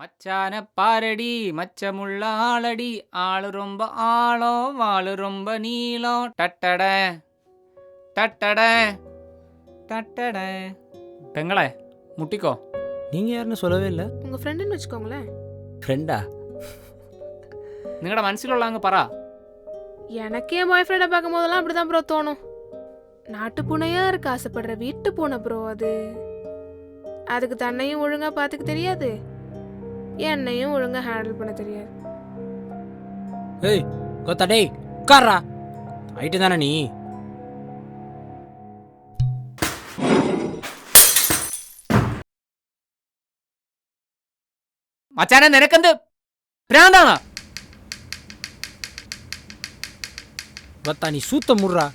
மச்சான பாரடி மச்சமுள்ள ஆளடி ஆளு ரொம்ப ஆழம் வாளு ரொம்ப நீளம் டட்டட டட்டட டட்டட பெங்களே முட்டிக்கோ. நீங்கள் யாருன்னு சொல்லவே இல்லை. உங்க ஃப்ரெண்டுன்னு வச்சுக்கோங்களேன். ஃப்ரெண்டா? നിങ്ങളുടെ മനസ്സിലുള്ളങ്ങ് പറ. எனக்கு என் பாய் ஃப்ரெண்டை பார்க்கும் போதெல்லாம் அப்படிதான் ப்ரோ தோணும். நாட்டு பூனையா இருக்க ஆசைப்படுற வீட்டு பூனை ப்ரோ அது. அதுக்கு தன்னையும் ஒழுங்கா பார்த்துக்க தெரியாது, என்னையும் ஒழுங்கா ஹேண்டில் பண்ண தெரியாது. ஏய் கொத்தா டேய் உட்கார்றா. ஆயிட்டு தானே நீ? മച്ചാനെ നിനക്കെന്ത് ഭ്രാന്താണോ? கொத்தா நீ சூத்த முடுறா.